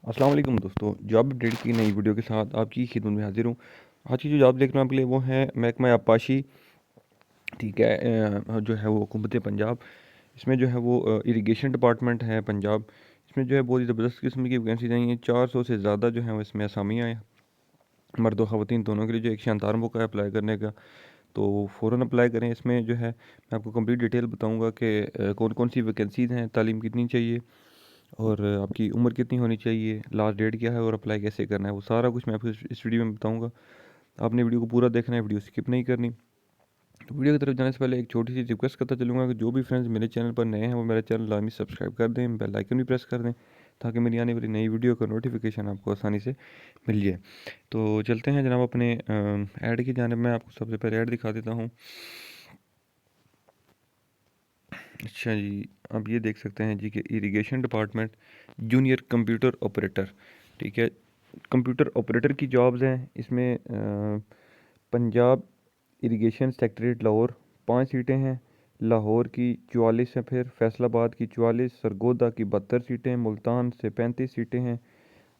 अस्सलाम वालेकुम दोस्तों, जॉब अपडेट की नई वीडियो के साथ आपकी खिदमत में हाजिर हूँ। आज की जो जॉब देख रहे हैं आपके लिए वो है महकमा आबपाशी। ठीक है, जो है वो हुकूमत पंजाब। इसमें जो है वो इरिगेशन डिपार्टमेंट है पंजाब। इसमें जो है बहुत ही ज़बरदस्त किस्म की वैकेंसी आई हैं। 400 से ज़्यादा जो है वो इसमें असामियाँ हैं, मर्द और ख़वातीन दोनों के लिए। जो एक शानदार मौका है अप्लाई करने का, तो फ़ौरन अप्लाई करें। इसमें जो है मैं आपको कंप्लीट डिटेल बताऊंगा कि कौन कौन सी वैकेंसीज़ हैं, तालीम कितनी चाहिए और आपकी उम्र कितनी होनी चाहिए, लास्ट डेट क्या है और अप्लाई कैसे करना है, वो सारा कुछ मैं आपको इस वीडियो में बताऊंगा। आपने वीडियो को पूरा देखना है, वीडियो स्किप नहीं करनी। तो वीडियो की तरफ जाने से पहले एक छोटी सी रिक्वेस्ट करता चलूँगा कि जो भी फ्रेंड्स मेरे चैनल पर नए हैं वो मेरा चैनल लाजमी सब्सक्राइब कर दें, बेल आइकन भी प्रेस कर दें, ताकि मेरी आने वाली नई वीडियो का नोटिफिकेशन आपको आसानी से मिल जाए। तो चलते हैं जनाब अपने ऐड की जानिब। मैं आपको सबसे पहले ऐड दिखा देता हूँ। अच्छा जी, आप ये देख सकते हैं जी कि irrigation department junior computer operator. ठीक है, कंप्यूटर ऑपरेटर की जॉब्स हैं इसमें। पंजाब इरिगेशन सेक्रेटरीट लाहौर 5 सीटें हैं। लाहौर की 44 हैं, फिर फैसलाबाद की 44, सरगोदा की 72 सीटें, मुल्तान से 35 सीटें हैं,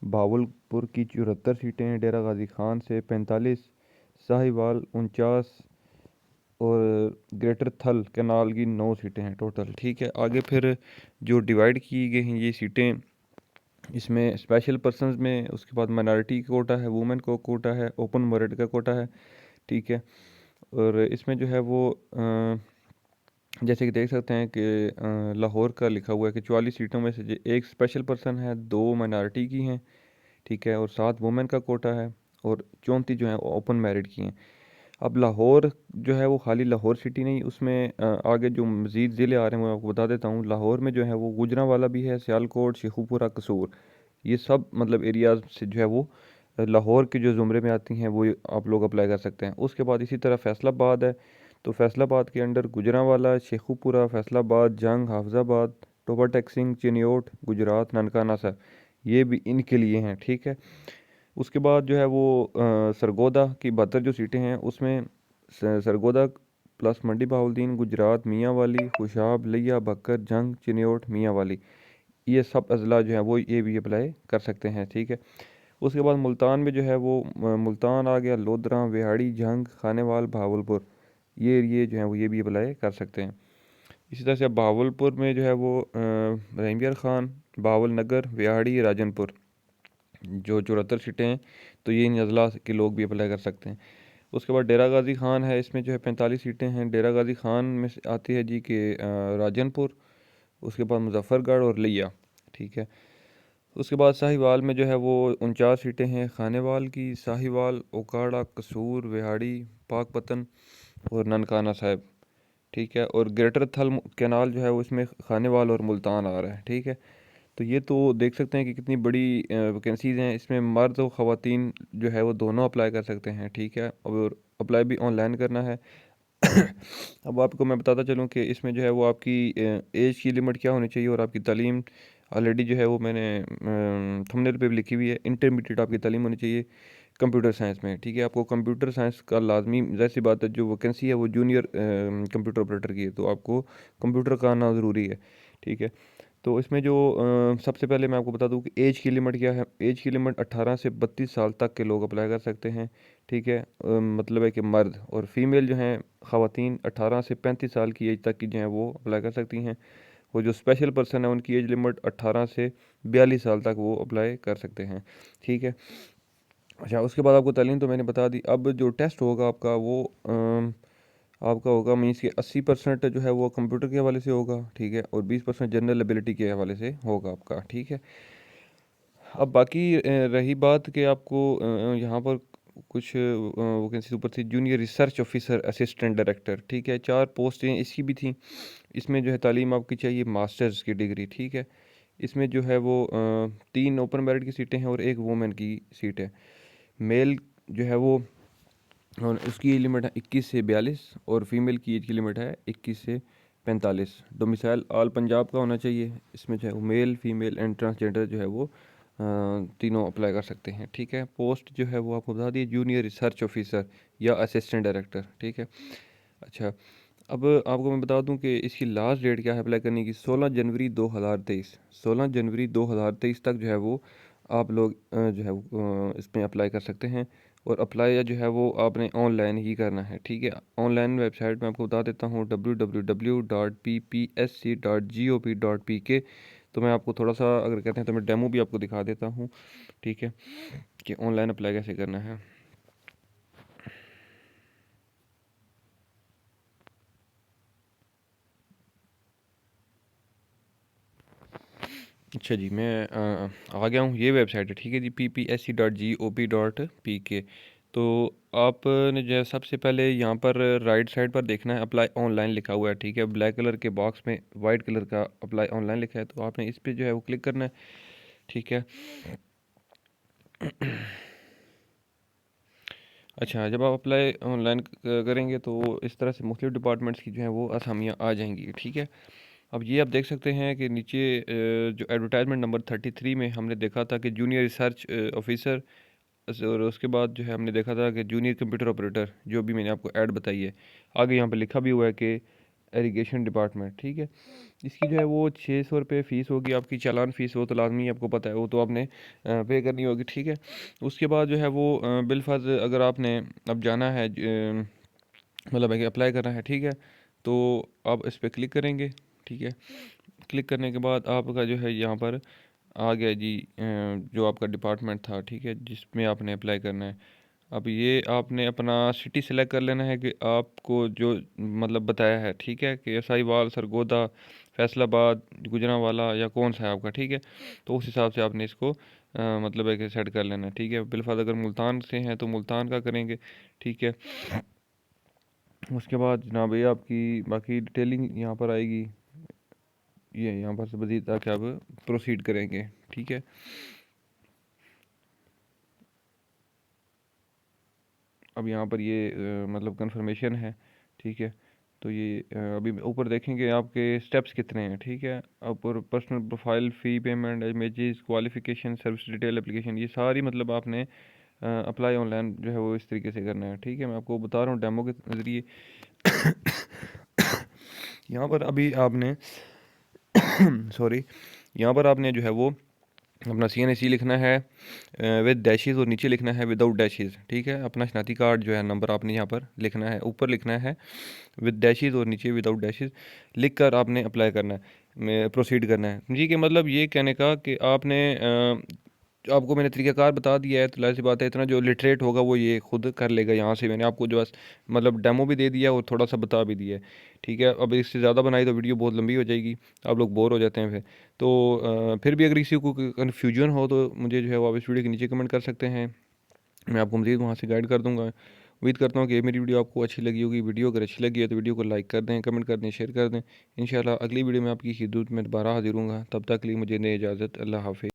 भावलपुर की 74 सीटें हैं, डेरा गाजी खान से 45, साहिवाल 49 और ग्रेटर थल कैनाल की 9 सीटें हैं टोटल। ठीक है, आगे फिर जो डिवाइड की गई हैं ये सीटें, इसमें स्पेशल पर्सनस में, उसके बाद माइनॉरिटी का कोटा है, वुमेन को कोटा है, ओपन मेरिट का कोटा है। ठीक है, और इसमें जो है वो जैसे कि देख सकते हैं कि लाहौर का लिखा हुआ है कि 44 सीटों में से एक स्पेशल पर्सन है, 2 माइनॉरिटी की हैं। ठीक है, और 7 वुमेन का कोटा है और 34 जो है ओपन मेरिट की हैं। अब लाहौर जो है वो खाली लाहौर सिटी नहीं, उसमें आगे जो मज़ीद ज़िले आ रहे हैं वो आपको बता देता हूँ। लाहौर में जो है वो गुजरांवाला भी है, सियालकोट, शेखुपुरा, कसूर, ये सब मतलब एरियाज़ से जो है वो लाहौर के जो ज़ुमरे में आती हैं वो आप लोग अप्लाई कर सकते हैं। उसके बाद इसी तरह फैसलाबाद है, तो फैसलाबाद के अंडर गुजरांवाला, शेखुपुरा, फैसलाबाद, जंग, हाफजाबाद, टोबा टेक्सिंग, चिन्योट, गुजरात, ननकाना साहब, ये भी इनके लिए हैं। ठीक है, उसके बाद जो है वो सरगोदा की 72 जो सीटें हैं उसमें सरगोदा प्लस मंडी बहाउद्दीन, गुजरात, मियाँ वाली, खुशाब, लिया, बकर, जंग, चिन्योट, मियाँ वाली, ये सब अजला जो है वो ये भी अप्लाई कर सकते हैं। ठीक है, उसके बाद मुल्तान में जो है वो मुल्तान आ गया, लोधरा, विहाड़ी, जंग, खानेवाल, भावलपुर, ये जो है वो ये भी अप्लाई कर सकते हैं। इसी तरह से भावलपुर में जो है वो रहीमयार ख़ान, बावल नगर, विहाड़ी, राजनपुर, जो 74 सीटें हैं, तो ये इन अजला के लोग भी अप्लाई कर सकते हैं। उसके बाद डेरा गाजी खान है, इसमें जो है 45 सीटें हैं। डेरा गाजी खान में से आती है जी के राजनपुर, उसके बाद मुजफ्फरगढ़ और लिया। ठीक है, उसके बाद साहिवाल में जो है वो 49 सीटें हैं। खानेवाल की, साहिवाल, ओकाड़ा, कसूर, विहाड़ी, पाकपतन और ननकाना साहिब। ठीक है, और ग्रेटर थल कैनाल जो है वो इसमें खानेवाल और मुल्तान आ रहा है। ठीक है, तो ये तो देख सकते हैं कि कितनी बड़ी वैकेंसीज़ हैं। इसमें मर्द और ख़वातीन जो है वो दोनों अप्लाई कर सकते हैं। ठीक है, और अप्लाई भी ऑनलाइन करना है। अब आपको मैं बताता चलूँ कि इसमें जो है वो आपकी एज की लिमिट क्या होनी चाहिए और आपकी तालीम ऑलरेडी जो है वो मैंने थंबनेल पे भी लिखी हुई है। इंटरमीडिएट आपकी तालीम होनी चाहिए कंप्यूटर साइंस में। ठीक है, आपको कंप्यूटर साइंस का लाजमी, ज़ाहिर सी बात है, जो वैकेंसी है वो जूनियर कंप्यूटर ऑपरेटर की है, तो आपको कंप्यूटर का आना ज़रूरी है। ठीक है, तो इसमें जो सबसे पहले मैं आपको बता दूं कि एज की लिमिट क्या है। एज की लिमिट 18 से 32 साल तक के लोग अप्लाई कर सकते हैं। ठीक है, मतलब है कि मर्द, और फीमेल जो हैं ख़वातीन 18 से 35 साल की एज तक की जो हैं वो अप्लाई कर सकती हैं। वो जो स्पेशल पर्सन है उनकी एज लिमिट 18 से 42 साल तक वो अप्लाई कर सकते हैं। ठीक है, अच्छा, उसके बाद आपको तालीम तो मैंने बता दी। अब जो टेस्ट होगा आपका वो आपका होगा, मीन्स कि 80% जो है वो कंप्यूटर के हवाले से होगा। ठीक है, और 20% जनरल एबिलिटी के हवाले से होगा आपका। ठीक है, अब बाकी रही बात कि आपको यहाँ पर कुछ वैकेंसी ऊपर थी, junior research officer, assistant director. ठीक है, 4 पोस्टें इसकी भी थी। इसमें जो है तालीम आपकी चाहिए मास्टर्स की डिग्री। ठीक है, इसमें जो है वो 3 ओपन मेरिट की सीटें हैं और एक वुमेन की सीट है। मेल जो है वो, और उसकी एज लिमिट है 21 से 42, और फीमेल की एज की लिमिट है 21 से 45। डोमिसाइल ऑल पंजाब का होना चाहिए। इसमें जो है वो मेल, फीमेल एंड ट्रांसजेंडर जो है वो तीनों अप्लाई कर सकते हैं। ठीक है, पोस्ट जो है वो आपको बता दी, जूनियर रिसर्च ऑफिसर या असिस्टेंट डायरेक्टर। ठीक है, अच्छा, अब आपको मैं बता दूं कि इसकी लास्ट डेट क्या है अप्लाई करने की, 16 जनवरी 2023। 16 जनवरी 2023 तक जो है वो आप लोग जो है इसमें अप्लाई कर सकते हैं। और अप्लाई जो है वो आपने ऑनलाइन ही करना है, ठीक है। ऑनलाइन वेबसाइट मैं आपको बता देता हूँ www.ppsc.gop.pk। तो मैं आपको थोड़ा सा अगर कहते हैं तो मैं डेमो भी आपको दिखा देता हूँ, ठीक है, कि ऑनलाइन अप्लाई कैसे करना है। अच्छा जी, मैं आ गया हूँ। ये वेबसाइट है, ठीक है जी, ppsc.gop.pk। तो आपने जो है सबसे पहले यहाँ पर राइट साइड पर देखना है अप्लाई ऑनलाइन लिखा हुआ है, ठीक है। ब्लैक कलर के बॉक्स में वाइट कलर का अप्लाई ऑनलाइन लिखा है, तो आपने इस पे जो है वो क्लिक करना है, ठीक है। अच्छा, जब आप अप्लाई ऑनलाइन करेंगे तो इस तरह से मुख्तलिफ डिपार्टमेंट्स की जो है वो असामियाँ आ जाएंगी, ठीक है। अब ये आप देख सकते हैं कि नीचे जो एडवर्टाइजमेंट नंबर 33 में हमने देखा था कि जूनियर रिसर्च ऑफिसर, और उसके बाद जो है हमने देखा था कि जूनियर कंप्यूटर ऑपरेटर, जो भी मैंने आपको ऐड बताई है। आगे यहाँ पे लिखा भी हुआ है कि एरीगेशन डिपार्टमेंट, ठीक है। इसकी जो है वो 600 रुपये फ़ीस होगी आपकी, चालान फ़ीस, वो तो लाजमी आपको पता है, वो तो आपने पे करनी होगी, ठीक है। उसके बाद जो है वो बिलफर्ज अगर आपने अब जाना है मतलब है कि अप्लाई करना है, ठीक है, तो आप इस पर क्लिक करेंगे, ठीक है। क्लिक करने के बाद आपका जो है यहाँ पर आ गया जी जो आपका डिपार्टमेंट था, ठीक है, जिसमें आपने अप्लाई करना है। अब ये आपने अपना सिटी सेलेक्ट कर लेना है कि आपको जो मतलब बताया है, ठीक है, कि साहिवाल, सरगोदा, फैसलाबाद, गुजरांवाला या कौन सा है आपका, ठीक है। तो उस हिसाब से आपने इसको मतलब है कि सेट कर लेना है, ठीक है। बिलफर्ज अगर मुल्तान से हैं तो मुल्तान का करेंगे, ठीक है। उसके बाद जनाब ये आपकी बाकी डिटेलिंग यहाँ पर आएगी, ये यहाँ पर से मज़ीद ताकि आप प्रोसीड करेंगे, ठीक है। अब यहाँ पर ये मतलब कंफर्मेशन है, ठीक है। तो ये अभी ऊपर देखेंगे आपके स्टेप्स कितने हैं, ठीक है। ऊपर पर्सनल प्रोफाइल, फ़ी payment, images, qualification, service detail, application, ये सारी मतलब आपने अप्लाई ऑनलाइन जो है वो इस तरीके से करना है, ठीक है। मैं आपको बता रहा हूँ डेमो के ज़रिए। यहाँ पर अभी आपने सॉरी, यहाँ पर आपने जो है वो अपना CNAC लिखना है विद डैशेज़, और नीचे लिखना है विदाउट डैशेज़, ठीक है। अपना शनाती कार्ड जो है नंबर आपने यहाँ पर लिखना है, ऊपर लिखना है विद डैशेज़ और नीचे विदाउट डैशेज़ लिख कर आपने अप्लाई करना है, प्रोसीड करना है जी। कि मतलब ये कहने का कि आपने जो आपको मैंने तरीक़ाकार बता दिया है, तो लाज़िम सी बात है इतना जो लिटरेट होगा वो ये खुद कर लेगा। यहाँ से मैंने आपको जो बस मतलब डेमो भी दे दिया और थोड़ा सा बता भी दिया है, ठीक है। अब इससे ज़्यादा बनाई तो वीडियो बहुत लंबी हो जाएगी, आप लोग बोर हो जाते हैं फिर। तो फिर भी अगर किसी को कन्फ्यूजन हो तो मुझे जो है वो आप इस वीडियो के नीचे कमेंट कर सकते हैं, मैं आपको मज़ीद वहाँ से गाइड कर दूँगा। उम्मीद करता हूँ कि ये मेरी वीडियो आपको अच्छी लगी होगी। वीडियो अगर अच्छी लगी है तो वीडियो को लाइक कर दें, कमेंट कर दें, शेयर कर दें। इंशाल्लाह अगली वीडियो में आपकी खिदमत में दोबारा हाज़िर होऊँगा। तब तक के लिए मुझे दें इजाज़त। अल्लाह हाफ़िज़।